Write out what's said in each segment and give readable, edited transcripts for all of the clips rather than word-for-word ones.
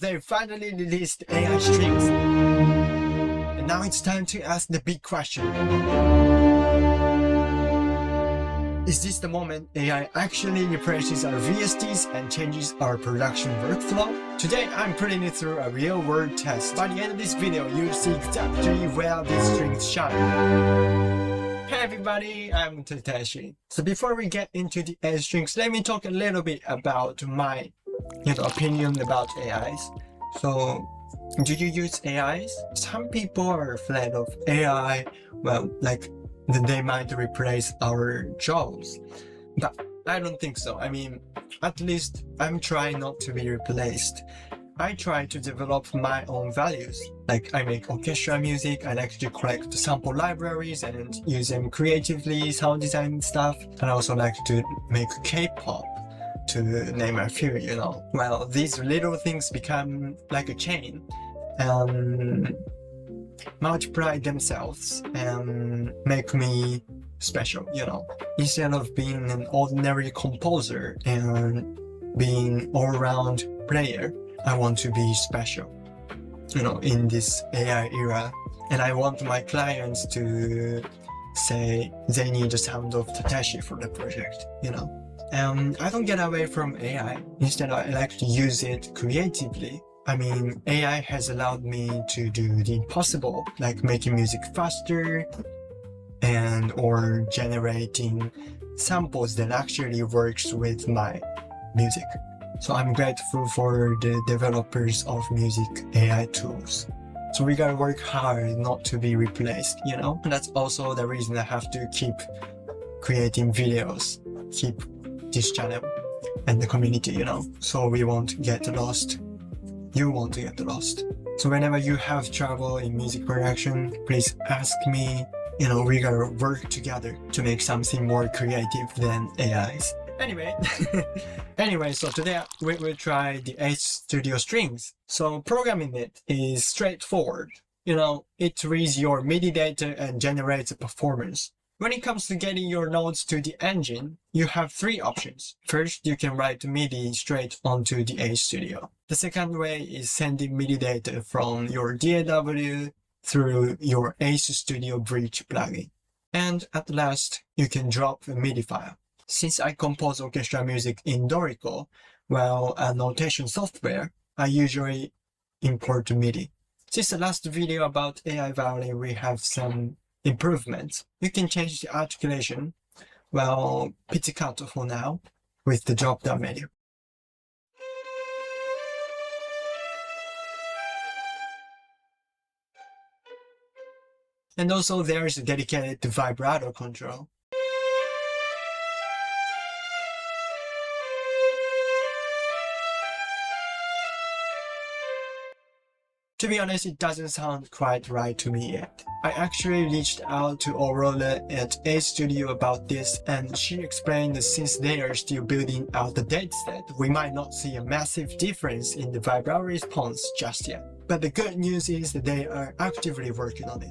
They finally released AI strings. And now it's time to ask the big question. Is this the moment AI actually replaces our VSTs and changes our production workflow? Today I'm putting it through a real-world test. By the end of this video, you'll see exactly where these strings shine. Hey everybody, I'm Tateshi. So before we get into the AI strings, let me talk a little bit about my opinion about AIs. So, do you use AIs? Some people are afraid of AI, well, like they might replace our jobs. But I don't think so. I mean, at least I'm trying not to be replaced. I try to develop my own values. Like I make orchestra music, I like to collect sample libraries and use them creatively, sound design stuff. And I also like to make K-pop, to name a few, Well, these little things become like a chain and multiply themselves and make me special, Instead of being an ordinary composer and being all-round player, I want to be special, in this AI era. And I want my clients to say they need the sound of Tateshi for the project, I don't get away from AI. Instead, I like to use it creatively. I mean, AI has allowed me to do the impossible, like making music faster or generating samples that actually works with my music. So I'm grateful for the developers of music AI tools. So we gotta work hard not to be replaced, And that's also the reason I have to keep creating videos, keep this channel and the community, So we won't get lost. You won't get lost. So whenever you have trouble in music production, please ask me. We gotta work together to make something more creative than AIs. Anyway, so today we will try the H Studio Strings. So programming it is straightforward. It reads your MIDI data and generates a performance. When it comes to getting your notes to the engine, you have three options. First, you can write MIDI straight onto the H Studio. The second way is sending MIDI data from your DAW through your H Studio Bridge plugin. And at last, you can drop a MIDI file. Since I compose orchestra music in Dorico, a notation software, I usually import MIDI. Since the last video about AI violin, we have some improvements. You can change the articulation, pizzicato for now, with the drop-down menu. And also there is a dedicated vibrato control. To be honest, it doesn't sound quite right to me yet. I actually reached out to Aurora at H Studio about this, and she explained that since they are still building out the dataset, we might not see a massive difference in the vibrato response just yet. But the good news is that they are actively working on it.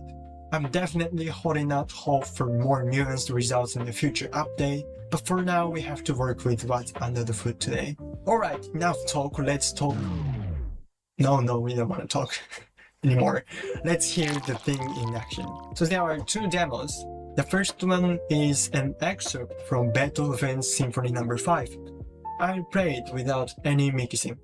I'm definitely holding out hope for more nuanced results in the future update, but for now we have to work with what's under the hood today. Alright, enough talk, let's talk. No, we don't want to talk anymore. Let's hear the thing in action. So there are two demos. The first one is an excerpt from Beethoven's Symphony No. 5. I'll play it without any mixing.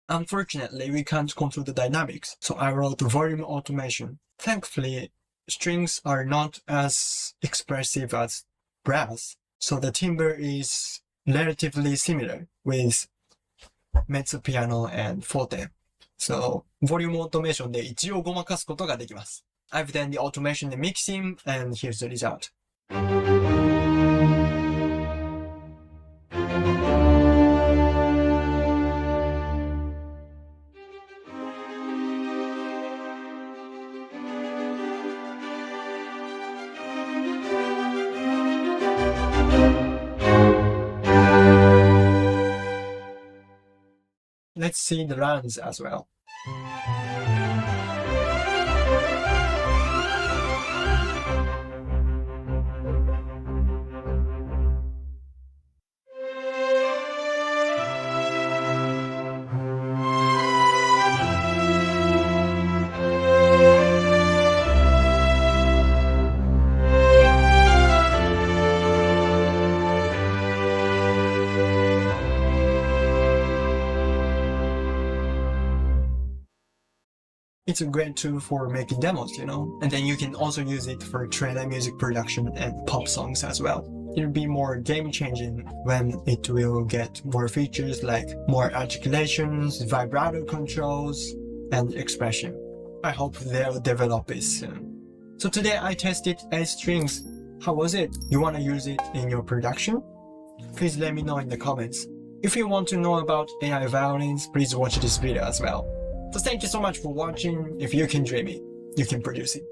Unfortunately, we can't control the dynamics, so I wrote volume automation. Thankfully, strings are not as expressive as brass, so the timbre is relatively similar with mezzo piano and forte. So, volume automation で一応ごまかすことができます。I've done the automation and mixing, and here's the result. let's see the runs as well. It's a great tool for making demos, you know, and then you can also use it for trailer music production and pop songs as well. It'll be more game-changing when it will get more features like more articulations, vibrato controls, and expression. I hope they'll develop it soon. So today I tested AI strings. How was it? You want to use it in your production? Please let me know in the comments. If you want to know about AI violins, please watch this video as well. So thank you so much for watching. If you can dream it, you can produce it.